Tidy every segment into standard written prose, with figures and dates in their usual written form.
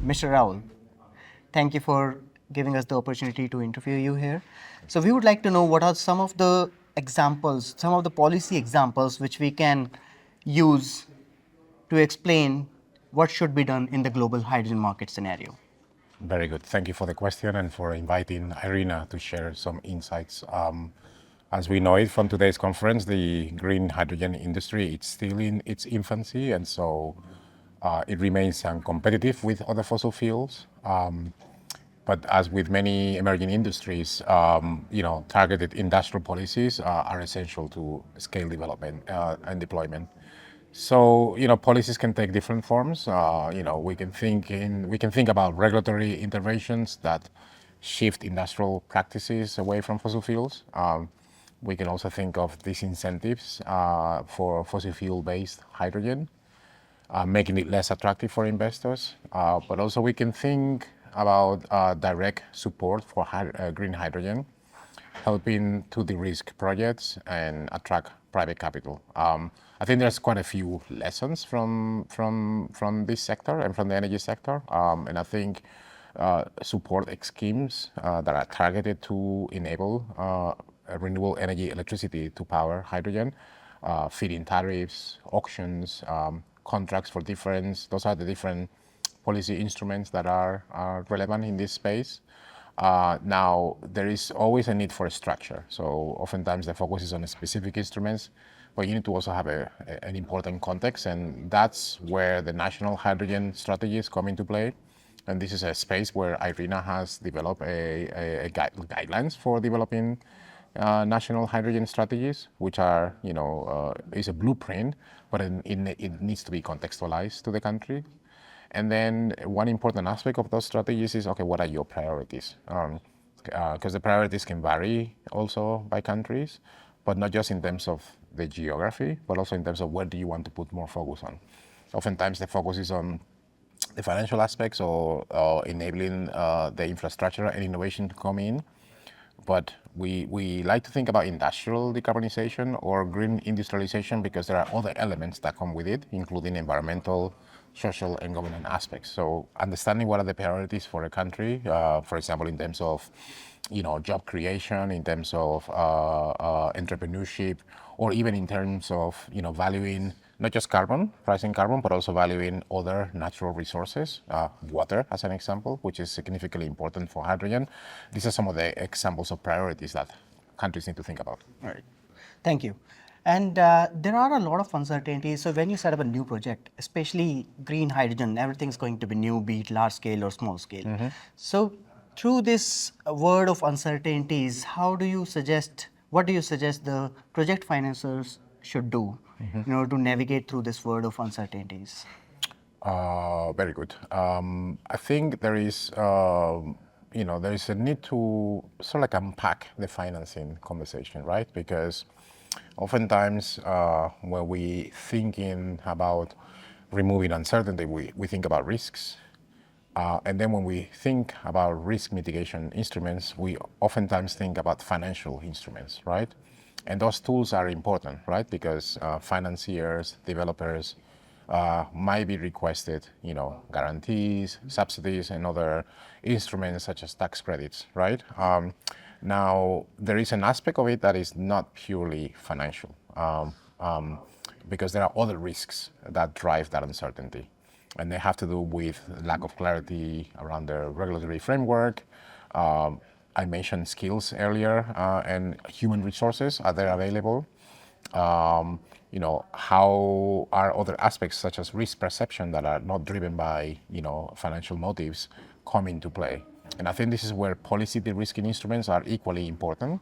Mr. Raul, thank you for giving us the opportunity to interview you here. So we would like to know what are some of the examples, some of the policy examples which we can use to explain what should be done in the global hydrogen market scenario. Very good. Thank you for the question and for inviting IRENA to share some insights. As we know it from today's conference, the green hydrogen industry is still in its infancy, and so it remains uncompetitive with other fossil fuels. But as with many emerging industries, targeted industrial policies are essential to scale development and deployment. So, policies can take different forms. We can think about regulatory interventions that shift industrial practices away from fossil fuels. We can also think of disincentives for fossil fuel-based hydrogen, making it less attractive for investors. But also we can think about direct support for green hydrogen, helping to de-risk projects and attract private capital. I think there's quite a few lessons from this sector and from the energy sector, and I think support schemes that are targeted to enable renewable energy electricity to power hydrogen, feed-in tariffs, auctions, contracts for difference. Those are the different policy instruments that are relevant in this space. Now, there is always a need for a structure. So oftentimes the focus is on specific instruments, but you need to also have an important context, and that's where the national hydrogen strategies come into play. And this is a space where IRENA has developed guidelines for developing national hydrogen strategies, which are, is a blueprint, but it needs to be contextualized to the country. And then one important aspect of those strategies is, okay, what are your priorities? Because the priorities can vary also by countries, but not just in terms of the geography, but also in terms of where do you want to put more focus on. Oftentimes the focus is on the financial aspects or enabling the infrastructure and innovation to come in. But we like to think about industrial decarbonization or green industrialization because there are other elements that come with it, including environmental, social, and governance aspects. So understanding what are the priorities for a country, for example, in terms of job creation, in terms of entrepreneurship, or even in terms of valuing not just carbon, pricing carbon, but also valuing other natural resources, water as an example, which is significantly important for hydrogen. These are some of the examples of priorities that countries need to think about. All right. Thank you. And there are a lot of uncertainties. So when you set up a new project, especially green hydrogen, everything's going to be new, be it large scale or small scale. Mm-hmm. So through this world of uncertainties, what do you suggest the project financiers should do in order to navigate through this world of uncertainties? Very good. I think there is a need to sort of like unpack the financing conversation, right? Because oftentimes when we thinking about removing uncertainty, we think about risks. And then when we think about risk mitigation instruments, we oftentimes think about financial instruments, right? And those tools are important, right? Because financiers, developers might be requested, guarantees, subsidies, and other instruments such as tax credits, right? Now, there is an aspect of it that is not purely financial, because there are other risks that drive that uncertainty. And they have to do with lack of clarity around the regulatory framework. I mentioned skills earlier, and human resources, are they available? How are other aspects such as risk perception that are not driven by, financial motives come into play? And I think this is where policy de-risking instruments are equally important,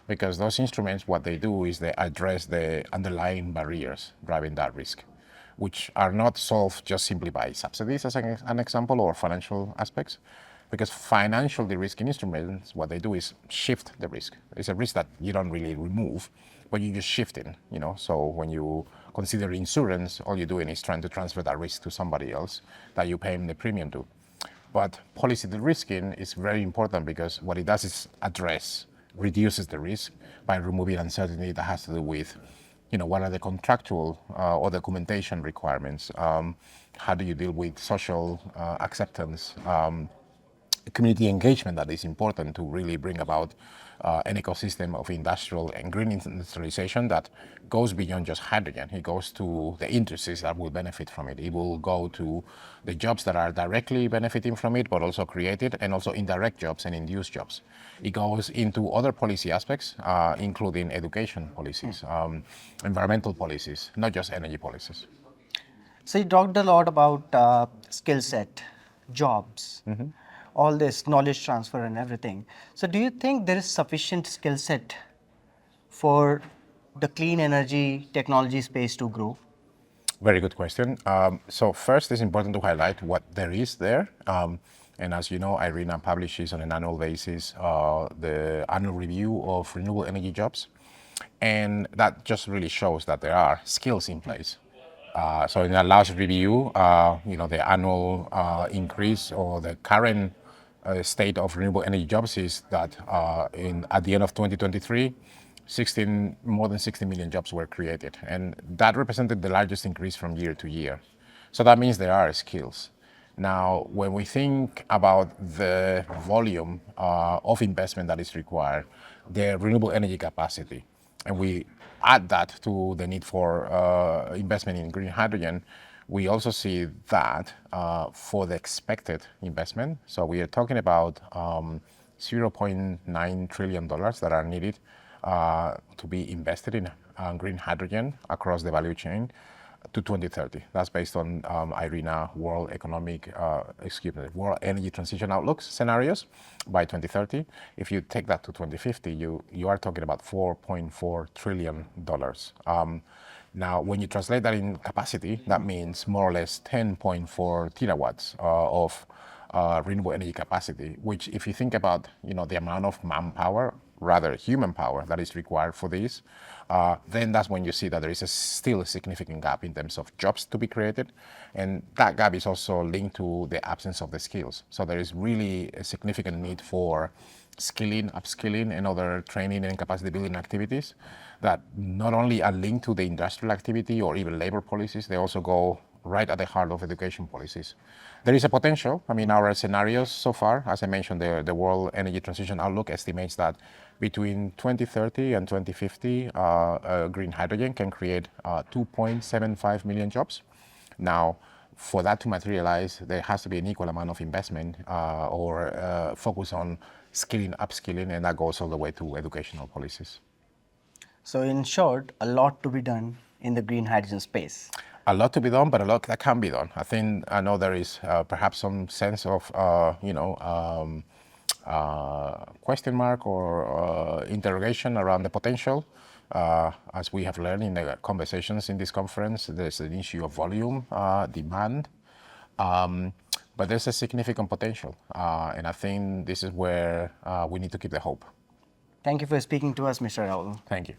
because those instruments, what they do is they address the underlying barriers driving that risk, which are not solved just simply by subsidies, as an example, or financial aspects. Because financial de-risking instruments, what they do is shift the risk. It's a risk that you don't really remove, but you just shift it, So when you consider insurance, all you're doing is trying to transfer that risk to somebody else that you're paying the premium to. But policy de-risking is very important because what it does is reduces the risk by removing uncertainty that has to do with what are the contractual or documentation requirements? How do you deal with social acceptance? Community engagement that is important to really bring about an ecosystem of industrial and green industrialization that goes beyond just hydrogen. It goes to the industries that will benefit from it. It will go to the jobs that are directly benefiting from it, but also created, and also indirect jobs and induced jobs. It goes into other policy aspects, including education policies, environmental policies, not just energy policies. So you talked a lot about skill set, jobs, all this knowledge transfer and everything. So do you think there is sufficient skill set for the clean energy technology space to grow? Very good question. So first, it's important to highlight what there is there. And as you know, IRENA publishes on an annual basis the annual review of renewable energy jobs. And that just really shows that there are skills in place. So in that last review, the annual increase or the current state of renewable energy jobs is that at the end of 2023, more than 60 million jobs were created, and that represented the largest increase from year to year. So that means there are skills. Now, when we think about the volume of investment that is required, the renewable energy capacity, and we add that to the need for investment in green hydrogen, we also see that for the expected investment, so we are talking about $0.9 trillion that are needed to be invested in green hydrogen across the value chain to 2030. That's based on IRENA World Energy Transition Outlooks scenarios by 2030. If you take that to 2050, you are talking about $4.4 trillion. Now, when you translate that in capacity, that means more or less 10.4 terawatts of renewable energy capacity, which if you think about the amount of manpower, rather human power that is required for this, then that's when you see that there is still a significant gap in terms of jobs to be created. And that gap is also linked to the absence of the skills. So there is really a significant need for skilling, upskilling, and other training and capacity building activities that not only are linked to the industrial activity or even labor policies, they also go right at the heart of education policies. There is a potential. I mean, our scenarios so far, as I mentioned, the World Energy Transition Outlook estimates that between 2030 and 2050, green hydrogen can create 2.75 million jobs. Now, for that to materialize, there has to be an equal amount of investment or focus on skilling, upskilling, and that goes all the way to educational policies. So in short, a lot to be done in the green hydrogen space. A lot to be done, but a lot that can be done. I know there is perhaps some sense of, question mark or interrogation around the potential. As we have learned in the conversations in this conference, there's an issue of volume, demand, but there's a significant potential. And I think this is where we need to keep the hope. Thank you for speaking to us, Mr. Raúl. Thank you.